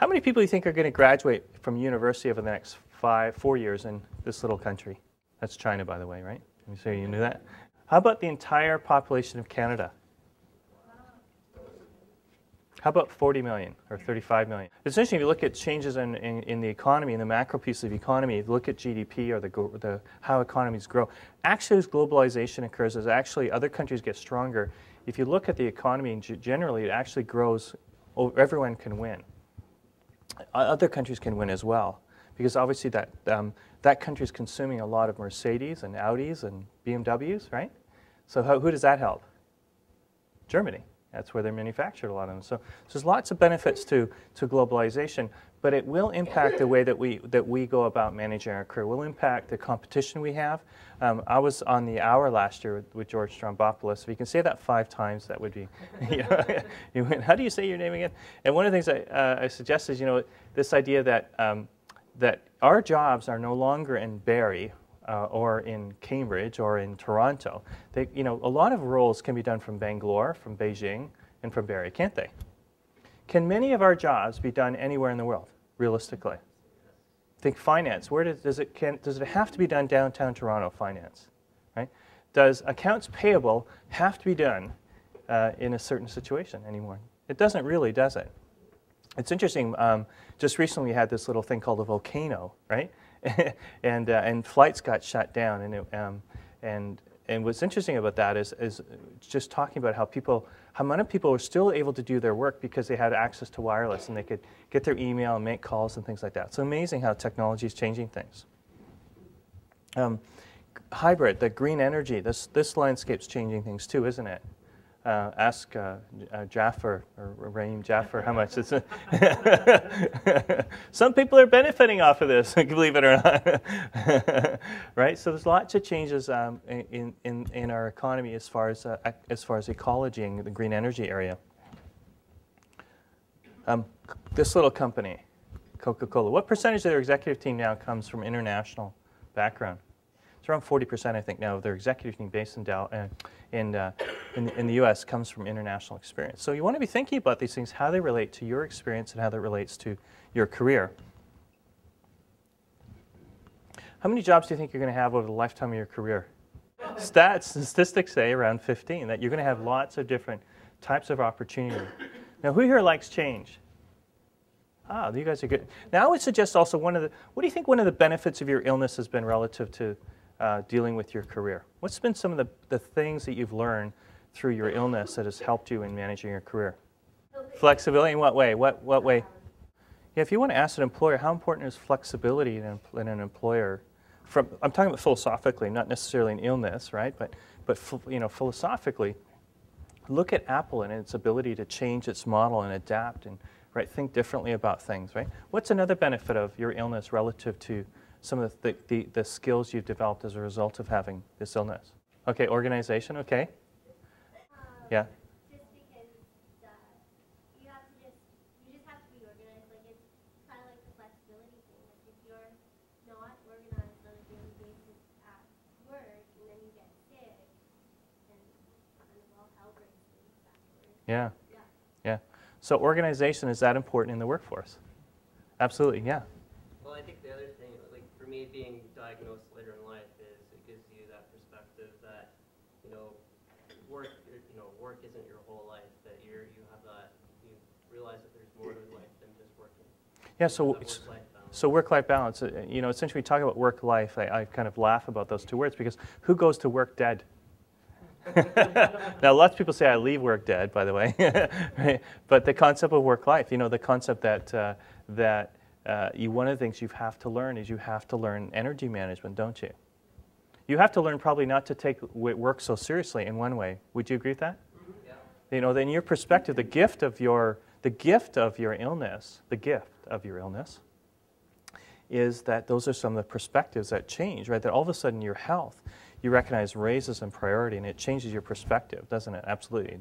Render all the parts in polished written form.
How many people do you think are going to graduate from university over the next 4 years in this little country? That's China, by the way, right? So you knew that? How about the entire population of Canada? How about 40 million or 35 million? It's interesting if you look at changes in the economy, in the macro piece of the economy, if you look at GDP or how economies grow. Actually, as globalization occurs, as actually other countries get stronger, if you look at the economy generally, it actually grows. Everyone can win. Other countries can win as well, because obviously that country is consuming a lot of Mercedes and Audis and BMWs, right? So who does that help? Germany. That's where they're manufactured, a lot of them. So there's lots of benefits to globalization, but it will impact the way that we go about managing our career. It will impact the competition we have. I was on the Hour last year with George Strombopoulos. If you can say that 5 times, that would be, you win. How do you say your name again? And one of the things I suggest is, this idea that our jobs are no longer in Barrie or in Cambridge or in Toronto. A lot of roles can be done from Bangalore, from Beijing, and from Barrie, can't they? Can many of our jobs be done anywhere in the world, realistically? Think finance. Where does it have to be done downtown Toronto, finance? Right? Does accounts payable have to be done in a certain situation anymore? It doesn't really, does it? It's interesting. Just recently we had this little thing called a volcano, right? and flights got shut down, and what's interesting about that is just talking about how many people were still able to do their work because they had access to wireless and they could get their email and make calls and things like that. It's amazing how technology is changing things. Hybrid, the green energy, this landscape's changing things too, isn't it? Ask Jaffer or Raheem Jaffer how much it's. Some people are benefiting off of this, believe it or not. Right? So there's lots of changes in our economy as far as ecology and the green energy area. This little company, Coca-Cola, what percentage of their executive team now comes from international background? It's around 40%, I think, now of their executive team based in the U.S. comes from international experience. So you want to be thinking about these things, how they relate to your experience and how that relates to your career. How many jobs do you think you're going to have over the lifetime of your career? Statistics say around 15, that you're going to have lots of different types of opportunity. Now, who here likes change? Ah, you guys are good. Now, I would suggest also what do you think one of the benefits of your illness has been relative to dealing with your career? What's been some of the things that you've learned through your illness that has helped you in managing your career? Flexibility in what way? What way? Yeah, if you want to ask an employer, how important is flexibility in an employer? I'm talking about philosophically, not necessarily an illness, right? But philosophically, look at Apple and its ability to change its model and adapt and think differently about things, right? What's another benefit of your illness relative to some of the skills you've developed as a result of having this illness? Okay, organization, okay. Yeah. Just because you just have to be organized. Like, it's kind of like the flexibility thing. Like, if you're not organized on a daily basis at work and then you get sick, and kind of all hell breaks loose afterwards. Yeah. Yeah. So organization, is that important in the workforce? Absolutely, yeah. Well, I think the other thing, like for me, being diagnosed later in life, is it gives you that perspective that, work isn't your whole life. That you realize that there's more to life than just working. Yeah. So work-life balance. Essentially, we talk about work-life. I kind of laugh about those two words because who goes to work dead? Now, lots of people say I leave work dead, by the way. Right? But the concept of work-life, the concept that one of the things you have to learn is you have to learn energy management, don't you? You have to learn probably not to take work so seriously in one way. Would you agree with that? Mm-hmm. Yeah. Then your perspective, the gift of your illness is that those are some of the perspectives that change, right? That all of a sudden your health, you recognize raises in priority, and it changes your perspective, doesn't it? Absolutely.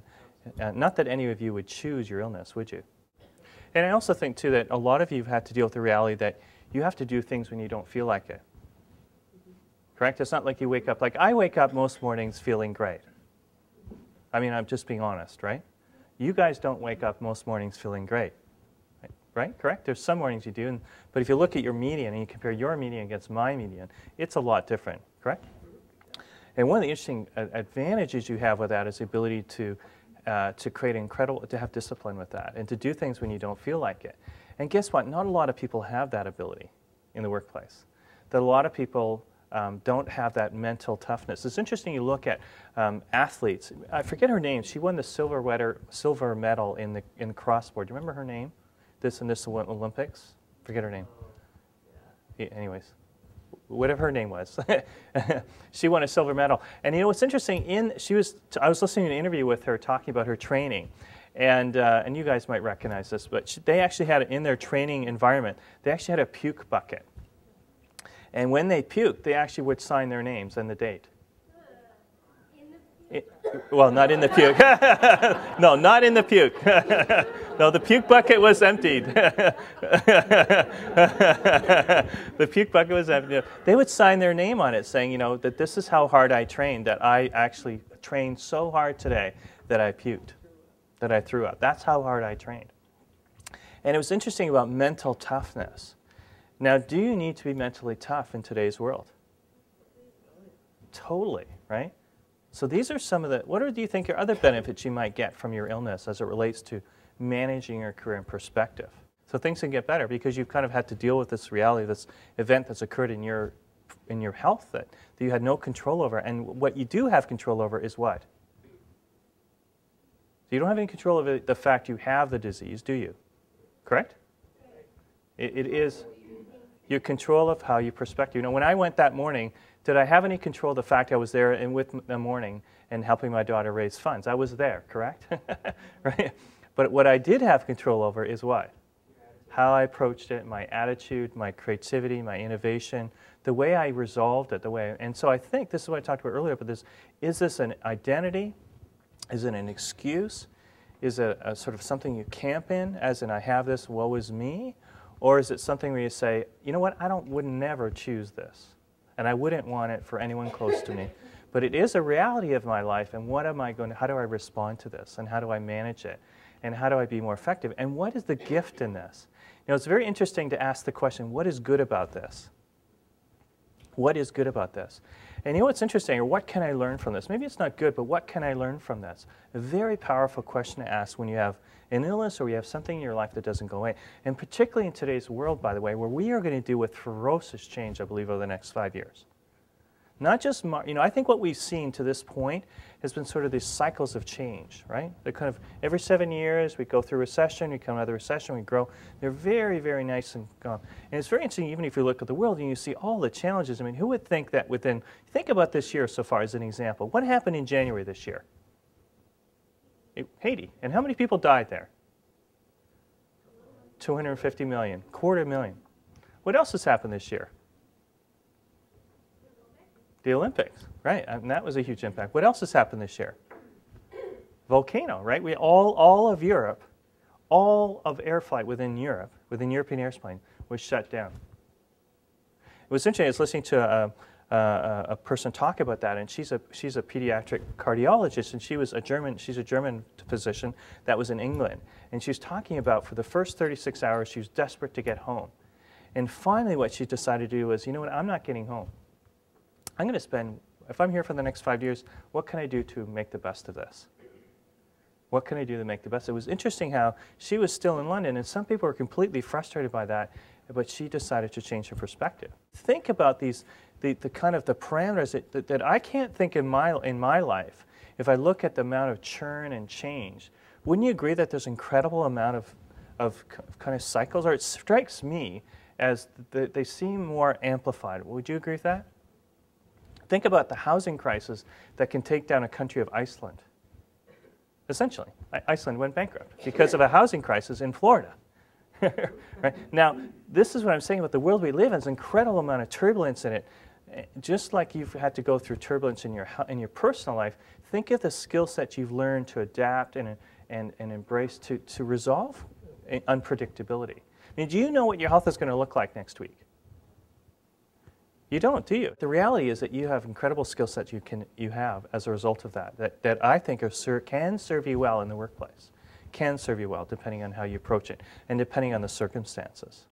Not that any of you would choose your illness, would you? And I also think, too, that a lot of you have had to deal with the reality that you have to do things when you don't feel like it. Correct? It's not like you wake up, like I wake up most mornings feeling great. I mean, I'm just being honest, right? You guys don't wake up most mornings feeling great. Right? right? Correct? There's some mornings you do, but if you look at your median and you compare your median against my median, it's a lot different, correct? And one of the interesting advantages you have with that is the ability to create to have discipline with that and to do things when you don't feel like it. And guess what? Not a lot of people have that ability in the workplace. That a lot of people don't have that mental toughness. It's interesting you look at athletes. I forget her name. She won the silver medal in the crossboard. Do you remember her name? This Olympics? Forget her name. Yeah, anyways, whatever her name was. She won a silver medal. And you know what's interesting? I was listening to an interview with her talking about her training. And you guys might recognize this, but they actually had, in their training environment, they actually had a puke bucket. And when they puked, they actually would sign their names and the date. Well, not in the puke. No, not in the puke. No, the puke bucket was emptied. The puke bucket was emptied. They would sign their name on it saying, you know, that this is how hard I trained, that I actually trained so hard today that I puked, that I threw up. That's how hard I trained. And it was interesting about mental toughness. Now, do you need to be mentally tough in today's world? Totally, right? So these are some of the, what do you think are other benefits you might get from your illness as it relates to managing your career in perspective? So things can get better because you've kind of had to deal with this reality, this event that's occurred in your health that you had no control over. And what you do have control over is what? So you don't have any control over the fact you have the disease, do you? Correct? It is your control of how you perspective. You know, when I went that morning, did I have any control of the fact I was there and with the morning and helping my daughter raise funds? I was there, correct? Right? But what I did have control over is what? How I approached it, my attitude, my creativity, my innovation, the way I resolved it, and so I think this is what I talked about earlier, but is this an identity? Is it an excuse? Is it a sort of something you camp in, as in I have this, woe is me? Or is it something where you say, you know what, would never choose this, and I wouldn't want it for anyone close to me, but it is a reality of my life, and how do I respond to this, and how do I manage it, and how do I be more effective, and what is the gift in this? You know, it's very interesting to ask the question, what is good about this? What is good about this? And you know what's interesting, or what can I learn from this? Maybe it's not good, but what can I learn from this? A very powerful question to ask when you have an illness or you have something in your life that doesn't go away. And particularly in today's world, by the way, where we are going to deal with ferocious change, I believe, over the next 5 years. Not just, you know, I think what we've seen to this point has been sort of these cycles of change, right? They're kind of every 7 years we go through recession, we come out of the recession, we grow. They're very, very nice and gone. And it's very interesting, even if you look at the world and you see all the challenges. I mean, who would think that think about this year so far as an example. What happened in January this year? Haiti. And how many people died there? 250 million, 250,000. What else has happened this year? The Olympics, right? And that was a huge impact. What else has happened this year? Volcano, right? All of Europe, all of air flight within Europe, within European airsplane, was shut down. It was interesting. I was listening to a person talk about that, and she's a pediatric cardiologist, and she's a German physician that was in England, and she was talking about for the first 36 hours she was desperate to get home, and finally what she decided to do was, you know what, I'm not getting home. I'm going to spend, if I'm here for the next 5 years, what can I do to make the best of this? What can I do to make the best? It was interesting how she was still in London, and some people were completely frustrated by that, but she decided to change her perspective. Think about the kind of the parameters that I can't think in my life. If I look at the amount of churn and change, wouldn't you agree that there's an incredible amount of kind of cycles? Or it strikes me as they seem more amplified. Would you agree with that? Think about the housing crisis that can take down a country of Iceland. Essentially, Iceland went bankrupt because of a housing crisis in Florida. Right? Now, this is what I'm saying about the world we live in. There's an incredible amount of turbulence in it. Just like you've had to go through turbulence in your personal life, think of the skill set you've learned to adapt and embrace to resolve unpredictability. I mean, do you know what your health is going to look like next week? You don't, do you? The reality is that you have incredible skill sets you have as a result of that I think can serve you well in the workplace. can serve you well depending on how you approach it and depending on the circumstances.